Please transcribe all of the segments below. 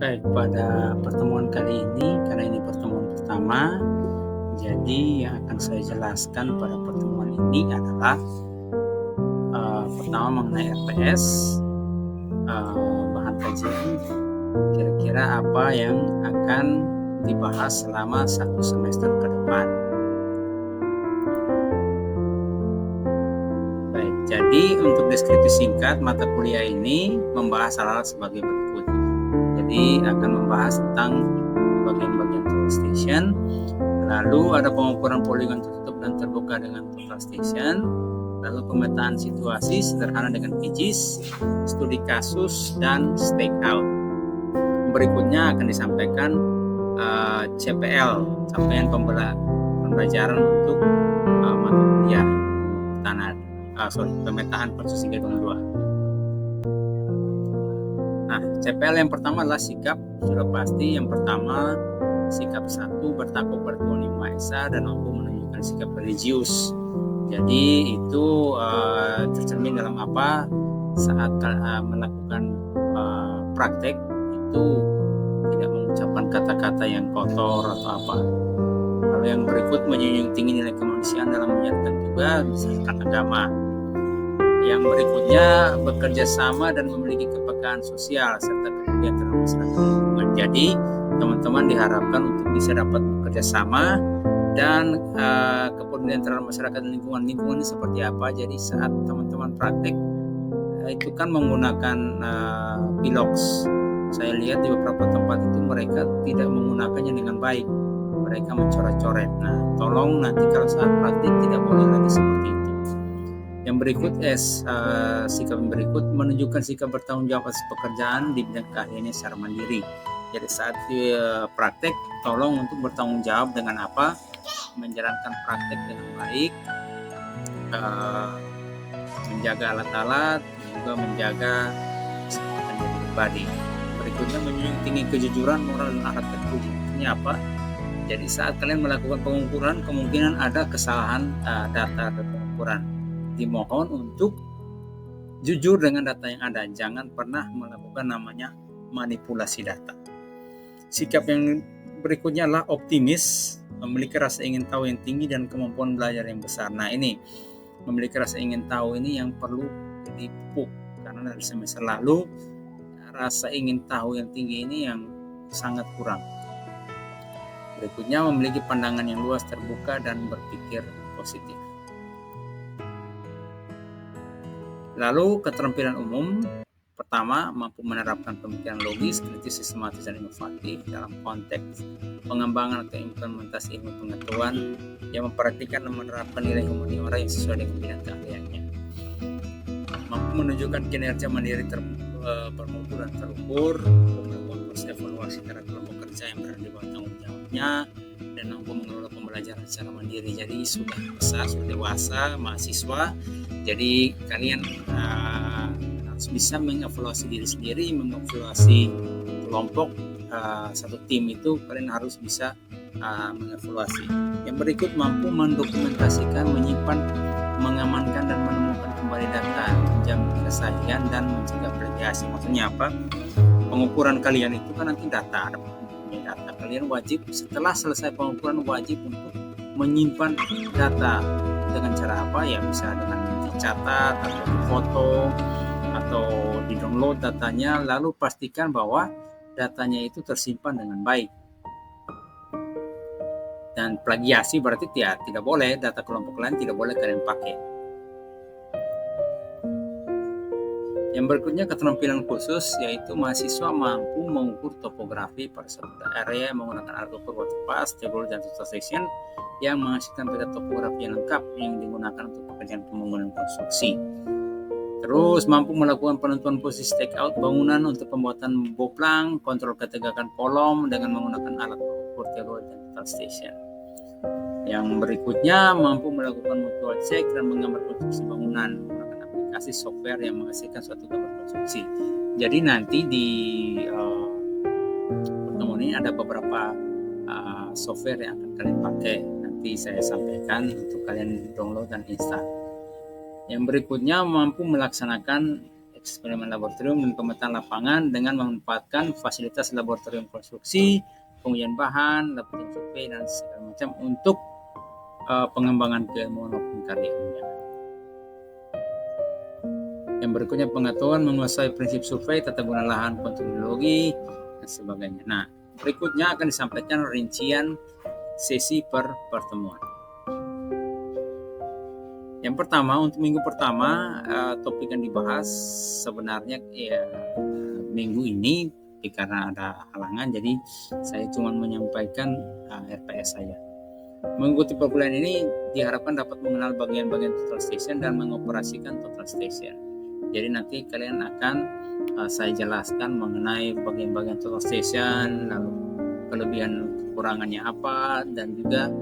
Baik, pada pertemuan kali ini, karena ini pertemuan pertama, jadi yang akan saya jelaskan pada pertemuan ini adalah pertama mengenai RPS, bahan kajian, kira-kira apa yang akan dibahas selama 1 semester ke depan. Baik, jadi untuk deskripsi singkat mata kuliah ini membahas hal-hal sebagai berikut. Jadi akan membahas tentang bagian-bagian total station, lalu ada pengukuran poligon tertutup dan terbuka dengan total station, lalu pemetaan situasi sederhana dengan QGIS, studi kasus, dan stakeout. Berikutnya akan disampaikan CPL, capaian pembelajaran untuk mata kuliah pemetaan versus 3.2. Nah, CPL yang pertama adalah sikap, sudah pasti. Yang pertama, sikap 1, bertakwa pada Tuhan Yang Maha Esa dan mampu menunjukkan sikap religius. Jadi itu tercermin dalam apa? Saat melakukan praktek itu tidak mengucapkan kata-kata yang kotor atau apa. Lalu yang berikut menjunjung tinggi nilai kemanusiaan dalam menjalankan tugas berdasarkan agama. Yang berikutnya bekerja sama dan memiliki kepekaan sosial serta kepedulian terhadap masyarakat lingkungan. Jadi teman-teman diharapkan untuk bisa dapat bekerja sama dan kepedulian terhadap masyarakat dan lingkungan. Lingkungan ini seperti apa? Jadi saat teman-teman praktek itu kan menggunakan pilox. Saya lihat di beberapa tempat itu mereka tidak menggunakannya dengan baik. Mereka mencoret-coret. Nah, tolong nanti kalau saat praktik tidak boleh lagi seperti itu. Yang berikut sikap yang berikut menunjukkan sikap bertanggung jawab atas pekerjaan di bidang keahliannya secara mandiri. Jadi saat praktek tolong untuk bertanggung jawab dengan apa? Menjalankan praktek dengan baik, menjaga alat-alat, juga menjaga keselamatan diri pribadi. Berikutnya menjunjung tinggi kejujuran, moral dan akhlak terpuji. Ini apa? Jadi saat kalian melakukan pengukuran kemungkinan ada kesalahan data dan pengukuran. Dimohon untuk jujur dengan data yang ada, jangan pernah melakukan namanya manipulasi data. Sikap yang berikutnya adalah optimis, memiliki rasa ingin tahu yang tinggi dan kemampuan belajar yang besar. Nah, ini memiliki rasa ingin tahu ini yang perlu dipupuk, karena dari semester lalu rasa ingin tahu yang tinggi ini yang sangat kurang. Berikutnya memiliki pandangan yang luas, terbuka, dan berpikir positif. Lalu keterampilan umum, pertama mampu menerapkan pemikiran logis, kritis, sistematis, dan inovatif dalam konteks pengembangan atau implementasi ilmu pengetahuan yang memperhatikan dan menerapkan nilai humaniora yang sesuai dengan bidang keahliannya. Mampu menunjukkan kinerja mandiri bermutu dan terukur, melakukan proses evaluasi terhadap kelompok kerja yang berada di bawah tanggung jawabnya, dan mampu mengelola pembelajaran secara mandiri. Jadi sudah besar, sudah dewasa, mahasiswa. Jadi kalian harus bisa mengevaluasi diri sendiri, mengevaluasi kelompok, satu tim itu kalian harus bisa mengevaluasi. Yang berikut mampu mendokumentasikan, menyimpan, mengamankan dan menemukan kembali data, menjamin kesahihan dan mencegah plagiasi. Maksudnya apa? Pengukuran kalian itu kan nanti data, ada data. Kalian wajib setelah selesai pengukuran wajib untuk menyimpan data. Dengan cara apa? Ya bisa dengan dicatat atau difoto atau di-download datanya, lalu pastikan bahwa datanya itu tersimpan dengan baik. Dan plagiasi berarti tidak boleh, data kelompok lain tidak boleh kalian pakai. Yang berikutnya keterampilan khusus, yaitu mahasiswa mampu mengukur topografi pada suatu area menggunakan alat ukur waterpass, table, dan total station yang menghasilkan peta topografi yang lengkap yang digunakan untuk pekerjaan pembangunan konstruksi. Terus mampu melakukan penentuan posisi stakeout bangunan untuk pembuatan boplang, kontrol ketegangan kolom dengan menggunakan alat ukur table dan total station. Yang berikutnya mampu melakukan mutual check dan menggambar konstruksi bangunan menggunakan aplikasi software yang menghasilkan suatu gambar konstruksi. Jadi nanti di pertemuan ini ada beberapa software yang akan kalian pakai. Nanti saya sampaikan untuk kalian download dan install. Yang berikutnya mampu melaksanakan eksperimen laboratorium dan pemetaan lapangan dengan memanfaatkan fasilitas laboratorium konstruksi, pengujian bahan, laboratorium survei dan segala macam untuk pengembangan keilmuan maupun karya ilmiah. Yang berikutnya pengetahuan menguasai prinsip survei, tata guna lahan, konteknologi dan sebagainya. Nah, berikutnya akan disampaikan rincian sesi per pertemuan. Yang pertama, untuk minggu pertama, topik yang dibahas sebenarnya minggu ini karena ada halangan, jadi saya cuma menyampaikan RPS saja. Mengikuti perkuliahan ini diharapkan dapat mengenal bagian-bagian total station dan mengoperasikan total station. Jadi nanti kalian akan saya jelaskan mengenai bagian-bagian total station, lalu kelebihan kekurangannya apa, dan juga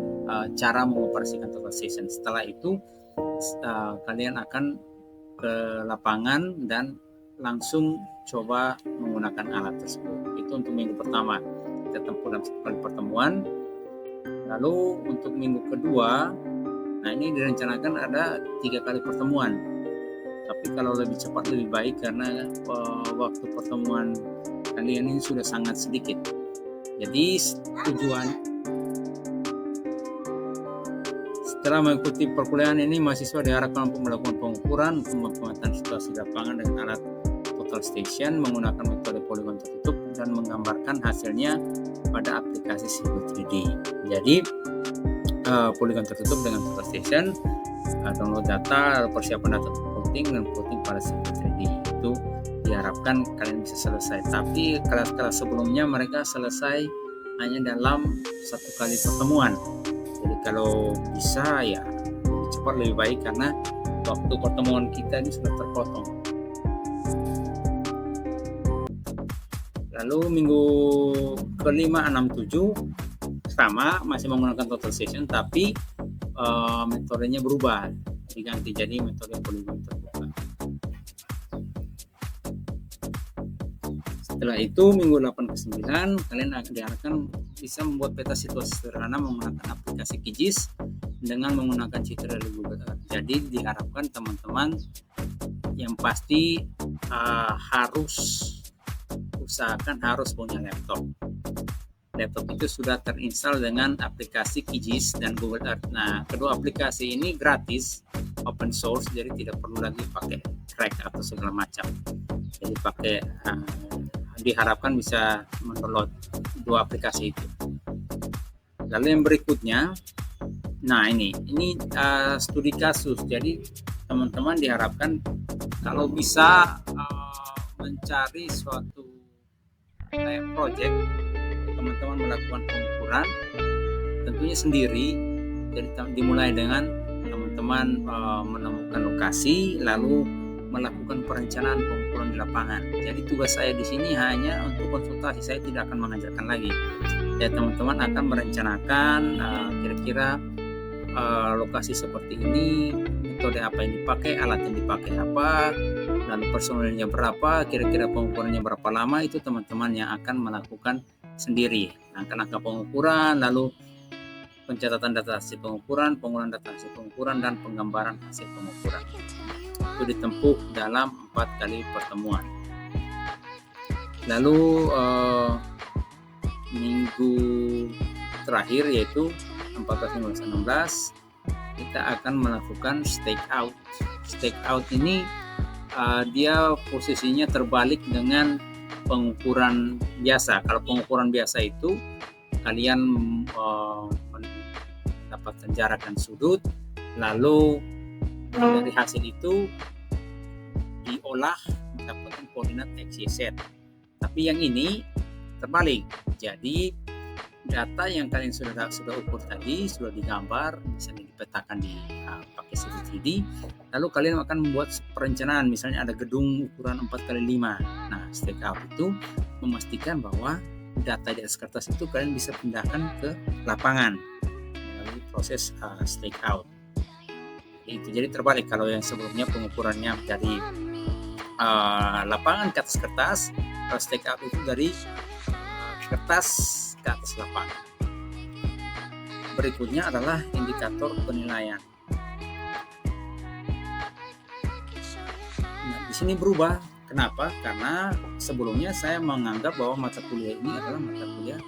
cara mengoperasikan total station. Setelah itu kalian akan ke lapangan dan langsung coba menggunakan alat tersebut. Itu untuk minggu pertama, kita tempuh dalam 1 kali pertemuan. Lalu untuk minggu kedua, nah ini direncanakan ada 3 kali pertemuan. Tapi kalau lebih cepat lebih baik karena waktu pertemuan kalian ini sudah sangat sedikit. Jadi setelah mengikuti perkuliahan ini, mahasiswa diharapkan untuk melakukan pengukuran untuk pemetaan situasi lapangan dengan alat total station menggunakan metode poligon tertutup dan menggambarkan hasilnya pada aplikasi Civil 3D. Jadi poligon tertutup dengan total station, download data, persiapan data untuk plotting dan plotting pada Civil 3D. Itu diharapkan kalian bisa selesai. Tapi kelas-kelas sebelumnya mereka selesai hanya dalam 1 kali pertemuan. Jadi kalau bisa ya lebih cepat lebih baik karena waktu pertemuan kita ini sudah terpotong. Lalu minggu ke-5, 6, 7 sama masih menggunakan total station, tapi metodenya berubah, diganti jadi metode poligon terbuka. Setelah itu minggu 8 ke 9 kalian akan diharapkan bisa membuat peta situasi sederhana menggunakan aplikasi QGIS dengan menggunakan citra dari Google Earth. Jadi diharapkan teman-teman yang pasti harus punya laptop. Laptop itu sudah terinstall dengan aplikasi QGIS dan Google Earth. Nah, kedua aplikasi ini gratis, open source, jadi tidak perlu lagi pakai crack atau segala macam. Jadi diharapkan bisa mendownload 2 aplikasi itu. Lalu yang berikutnya, nah ini studi kasus. Jadi teman-teman diharapkan kalau bisa mencari suatu project, teman-teman melakukan pengukuran tentunya sendiri. Jadi dimulai dengan teman-teman menemukan lokasi lalu melakukan perencanaan pengukuran di lapangan. Jadi tugas saya di sini hanya untuk konsultasi, saya tidak akan mengajarkan lagi. Ya, teman-teman akan merencanakan kira-kira lokasi seperti ini, metode apa yang dipakai, alat yang dipakai apa, lalu personilnya berapa, kira-kira pengukurannya berapa lama, itu teman-teman yang akan melakukan sendiri. Angka-angka pengukuran, lalu pencatatan data hasil pengukuran, pengumpulan data hasil pengukuran, dan penggambaran hasil pengukuran. Itu ditempuh dalam 4 kali pertemuan. Lalu minggu terakhir yaitu 14, 15, 16 kita akan melakukan stake out. Stake out ini dia posisinya terbalik dengan pengukuran biasa. Kalau pengukuran biasa itu kalian mendapatkan jarak dan sudut, lalu dari hasil itu diolah mendapatkan koordinat X, Y, Z. Tapi yang ini terbalik. Jadi data yang kalian sudah ukur tadi, sudah digambar, misalnya dipetakan pakai Civil 3D, lalu kalian akan membuat perencanaan, misalnya ada gedung ukuran 4x5. Nah, stake out itu memastikan bahwa data di atas kertas itu kalian bisa pindahkan ke lapangan melalui proses stake out. Itu jadi terbalik kalau yang sebelumnya pengukurannya dari lapangan ke atas kertas, kalau stake out itu dari kertas ke atas lapangan. Berikutnya adalah indikator penilaian. Nah, di sini berubah Kenapa? Karena sebelumnya saya menganggap bahwa mata kuliah ini adalah mata kuliah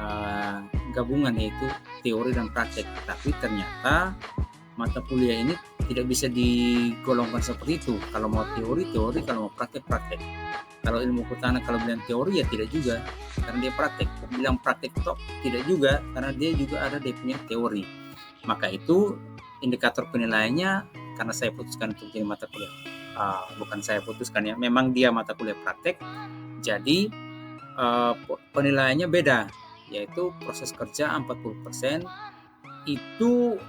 uh, gabungan, yaitu teori dan praktek. Tapi ternyata mata kuliah ini tidak bisa digolongkan seperti itu. Kalau mau teori, teori; kalau mau praktek, praktek. Kalau ilmu kehutanan kalau bilang teori ya tidak juga, karena dia praktek. Bilang praktek tok tidak juga, karena dia juga ada dia punya teori. Maka itu indikator penilaiannya, karena saya putuskan untuk jadi mata kuliah. Bukan saya putuskan ya, memang dia mata kuliah praktek. Jadi penilaiannya beda, yaitu proses kerja 40%. Itu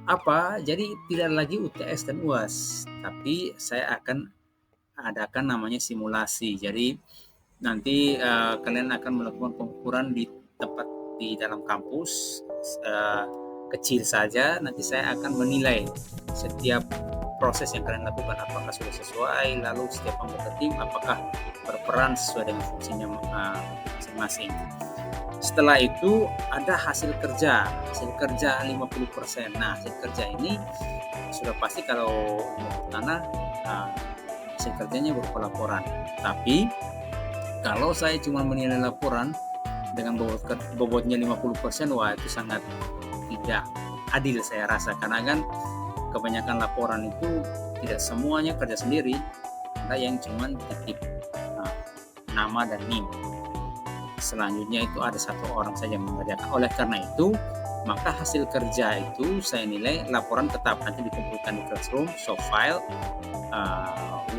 apa? Jadi tidak lagi UTS dan UAS, tapi saya akan adakan namanya simulasi. Jadi nanti kalian akan melakukan pengukuran di tempat di dalam kampus kecil saja. Nanti saya akan menilai setiap proses yang kalian lakukan apakah sudah sesuai, lalu setiap anggota tim apakah berperan sesuai dengan fungsinya masing-masing. Setelah itu ada hasil kerja 50%. Nah, hasil kerja ini sudah pasti kalau tanah hasil kerjanya berupa laporan. Tapi kalau saya cuma menilai laporan dengan bobotnya 50%, wah itu sangat tidak adil saya rasa, karena kan kebanyakan laporan itu tidak semuanya kerja sendiri, ada yang cuma titip nama dan NIM. Selanjutnya itu ada satu orang saja mengerjakan. Oleh karena itu, maka hasil kerja itu saya nilai laporan tetap, nanti dikumpulkan di Classroom, soft file,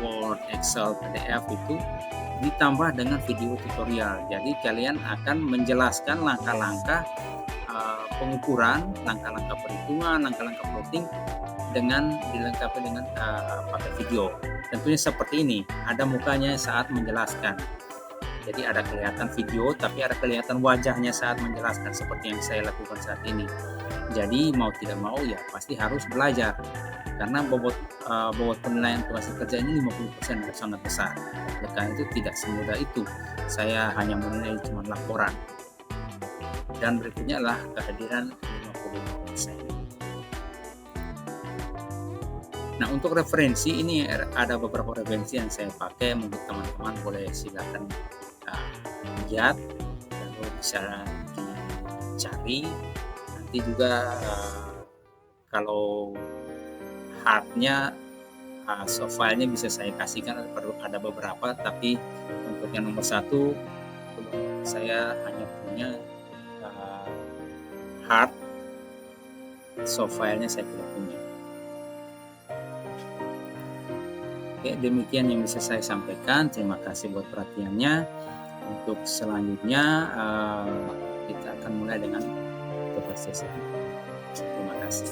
Word, Excel, PDF itu ditambah dengan video tutorial. Jadi kalian akan menjelaskan langkah-langkah pengukuran, langkah-langkah perhitungan, langkah-langkah plotting dengan dilengkapi dengan pakai video. Tentunya seperti ini, ada mukanya saat menjelaskan. Jadi ada kelihatan video, tapi ada kelihatan wajahnya saat menjelaskan, seperti yang saya lakukan saat ini. Jadi mau tidak mau ya pasti harus belajar, karena bobot penilaian hasil kerja ini 50%, sangat besar. Oleh karena itu tidak semudah itu. Saya hanya menilai cuma laporan. Dan berikutnya adalah kehadiran 50%. Nah, untuk referensi ini ada beberapa referensi yang saya pakai, mungkin teman-teman boleh silakan lihat, lalu bisa dicari. Nanti juga kalau hardnya soft filenya bisa saya kasihkan, ada beberapa, tapi untuk yang nomor 1 saya hanya punya hard, soft filenya saya tidak punya. Oke, demikian yang bisa saya sampaikan. Terima kasih buat perhatiannya. Untuk selanjutnya kita akan mulai dengan tugas sesi. Terima kasih.